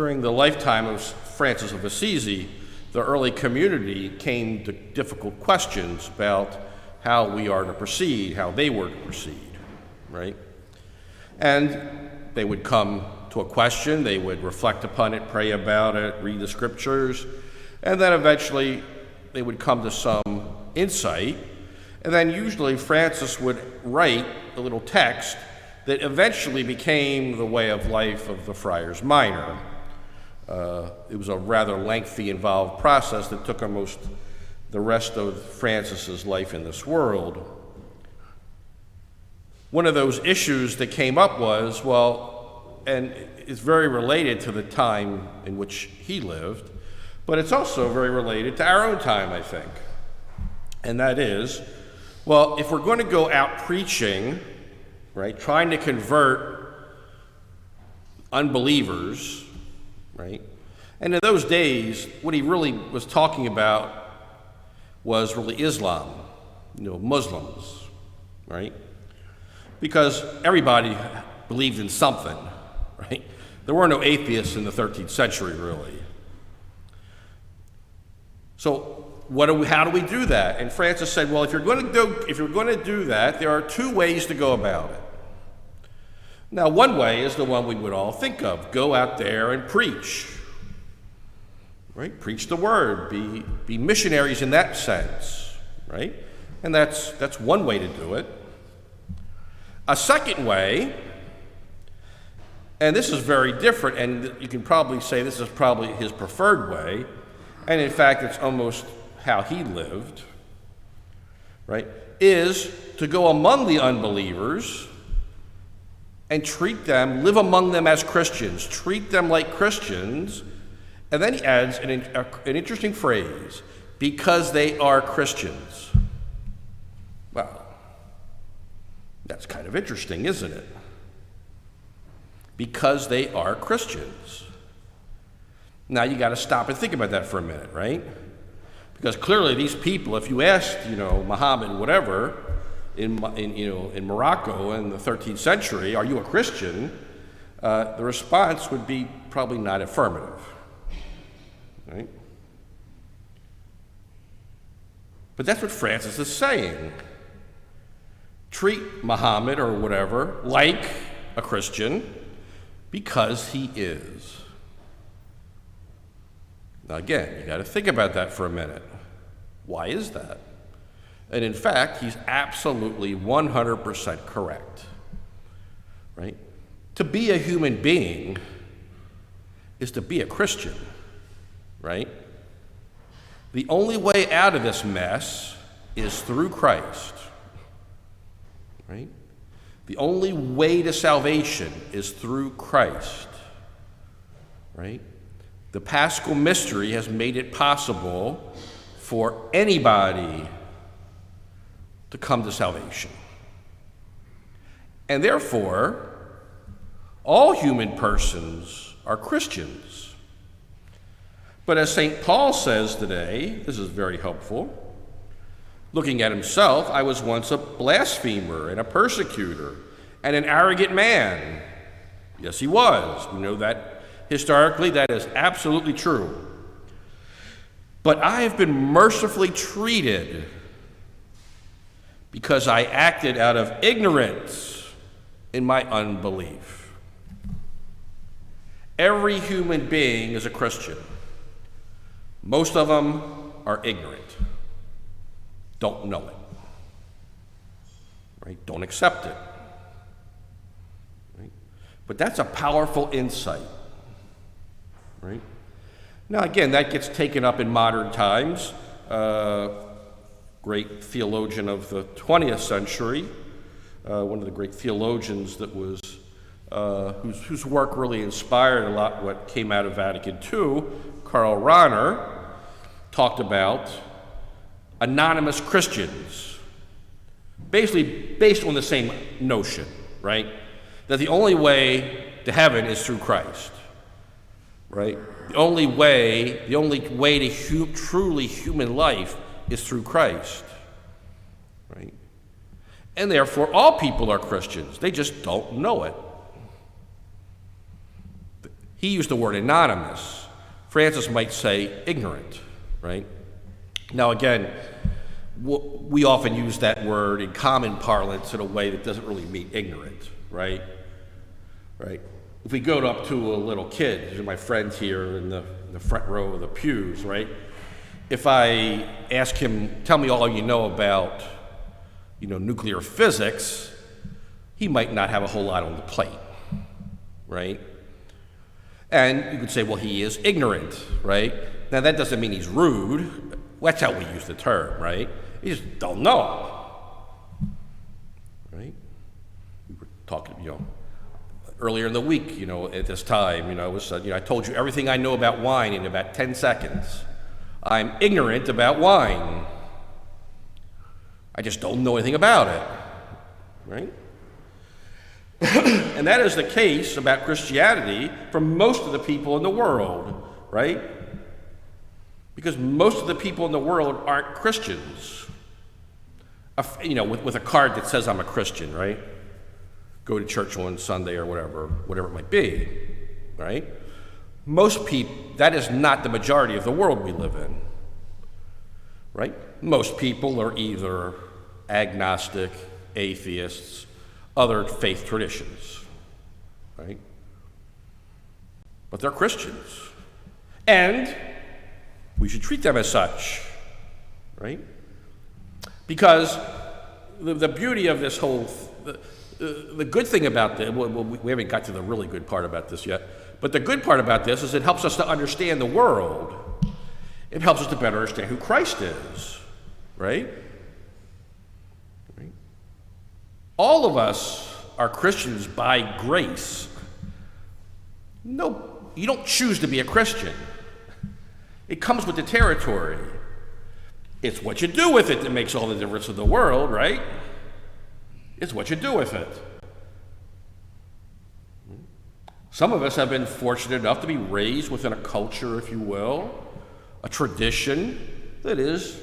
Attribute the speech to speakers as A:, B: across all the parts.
A: During the lifetime of Francis of Assisi, the early community came to difficult questions about how we are to proceed, how they were to proceed, right? And they would come to a question, they would reflect upon it, pray about it, read the scriptures, and then eventually they would come to some insight, and then usually Francis would write a little text that eventually became the way of life of the Friars Minor. It was a rather lengthy, involved process that took almost the rest of Francis's life in this world. One of those issues that came up was, and it's very related to the time in which he lived, but it's also very related to our own time, I think. And that is, if we're going to go out preaching, right, trying to convert unbelievers, right? And in those days, what he really was talking about was really Islam, Muslims, right? Because everybody believed in something, right? There were no atheists in the 13th century, really. So how do we do that? And Francis said, if you're going to do that, there are two ways to go about it. Now, one way is the one we would all think of: go out there and preach, right? Preach the word, be missionaries in that sense, right? And that's one way to do it. A second way, and this is very different, and you can probably say this is probably his preferred way, and in fact it's almost how he lived, right, is to go among the unbelievers and live among them as Christians, treat them like Christians. And then he adds an interesting phrase: because they are Christians. Well, that's kind of interesting, isn't it? Because they are Christians. Now you got to stop and think about that for a minute, right? Because clearly these people, if you asked, Muhammad, whatever, in Morocco in the 13th century, are you a Christian? The response would be probably not affirmative, right? But that's what Francis is saying. Treat Muhammad or whatever like a Christian because he is. Now again, you got to think about that for a minute. Why is that? And in fact, he's absolutely 100% correct, right? To be a human being is to be a Christian, right? The only way out of this mess is through Christ, right? The only way to salvation is through Christ, right? The Paschal mystery has made it possible for anybody to come to salvation. And therefore, all human persons are Christians. But as St. Paul says today, this is very helpful, looking at himself, I was once a blasphemer and a persecutor and an arrogant man. Yes, he was. We know that historically that is absolutely true. But I have been mercifully treated because I acted out of ignorance in my unbelief. Every human being is a Christian. Most of them are ignorant, don't know it, right? Don't accept it, right? But that's a powerful insight, right? Now again, that gets taken up in modern times. Great theologian of the 20th century, one of the great theologians that was, whose work really inspired a lot what came out of Vatican II, Karl Rahner, talked about anonymous Christians, basically based on the same notion, right? That the only way to heaven is through Christ, right? The only way to truly human life is through Christ, right? And therefore, all people are Christians. They just don't know it. He used the word anonymous. Francis might say ignorant, right? Now again, we often use that word in common parlance in a way that doesn't really mean ignorant, right? Right? If we go up to a little kid, these are my friends here in the front row of the pews, right? If I ask him, tell me all you know about, nuclear physics, he might not have a whole lot on the plate, right? And you could say, well, he is ignorant, right? Now, that doesn't mean he's rude. That's how we use the term, right? You just don't know, right? We were talking, earlier in the week, at this time, it was, I told you everything I know about wine in about 10 seconds. I'm ignorant about wine. I just don't know anything about it, right? And that is the case about Christianity for most of the people in the world, right? Because most of the people in the world aren't Christians. With a card that says I'm a Christian, right? Go to church on Sunday or whatever it might be, right? Most people, that is not the majority of the world we live in, right? Most people are either agnostic, atheists, other faith traditions, right? But they're Christians. And we should treat them as such, right? Because the beauty of this whole, the good thing about this, we haven't got to the really good part about this yet, but the good part about this is it helps us to understand the world. It helps us to better understand who Christ is, right? All of us are Christians by grace. No, you don't choose to be a Christian. It comes with the territory. It's what you do with it that makes all the difference in the world, right? It's what you do with it. Some of us have been fortunate enough to be raised within a culture, if you will, a tradition that is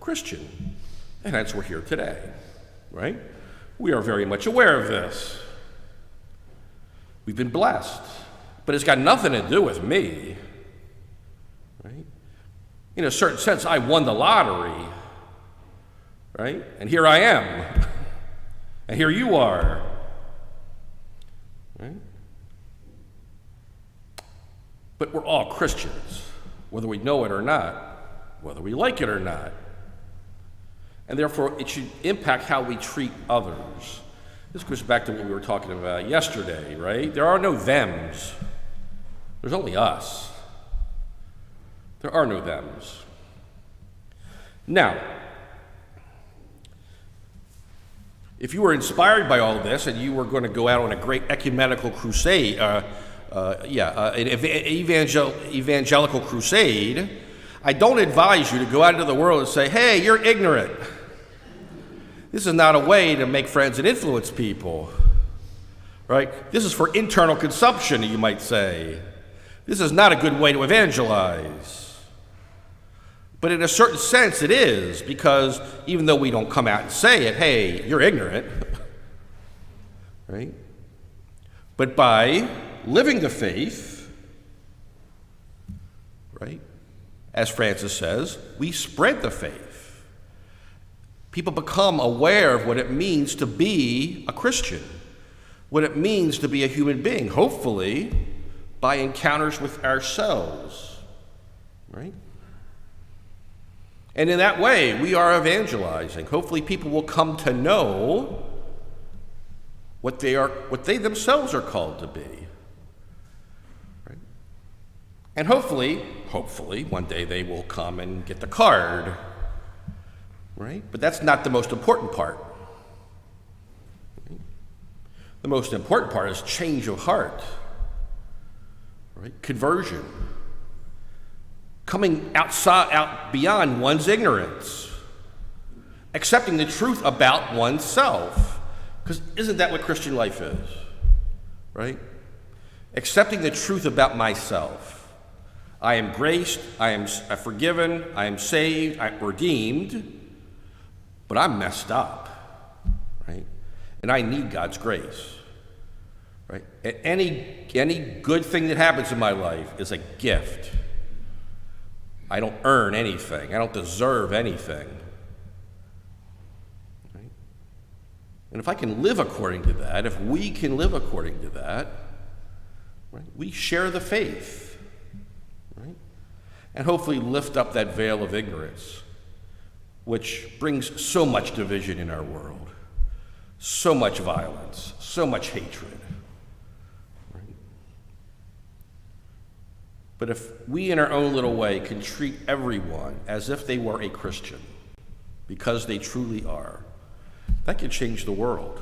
A: Christian. And hence we're here today, right? We are very much aware of this. We've been blessed. But it's got nothing to do with me, right? In a certain sense, I won the lottery, right? And here I am. And here you are, right? But we're all Christians, whether we know it or not, whether we like it or not. And therefore, it should impact how we treat others. This goes back to what we were talking about yesterday, right? There are no thems. There's only us. There are no thems. Now, if you were inspired by all of this and you were going to go out on a great ecumenical crusade, an evangelical crusade, I don't advise you to go out into the world and say, hey, you're ignorant. This is not a way to make friends and influence people, right? This is for internal consumption, you might say. This is not a good way to evangelize. But in a certain sense, it is, because even though we don't come out and say it, hey, you're ignorant, right? But by living the faith, right, as Francis says, we spread the faith. People become aware of what it means to be a Christian, what it means to be a human being, hopefully by encounters with ourselves, right? And in that way, we are evangelizing. Hopefully people will come to know what they themselves are called to be. Right? And hopefully, one day they will come and get the card. Right? But that's not the most important part. Right? The most important part is change of heart. Right? Conversion. Coming out beyond one's ignorance. Accepting the truth about oneself. Because isn't that what Christian life is? Right? Accepting the truth about myself. I am graced, I am forgiven, I am saved, I'm redeemed, but I'm messed up. Right? And I need God's grace. right? Any good thing that happens in my life is a gift. I don't earn anything. I don't deserve anything. Right? And if I can live according to that, if we can live according to that, right, we share the faith, right? And hopefully lift up that veil of ignorance, which brings so much division in our world, so much violence, so much hatred. But if we in our own little way can treat everyone as if they were a Christian, because they truly are, that could change the world.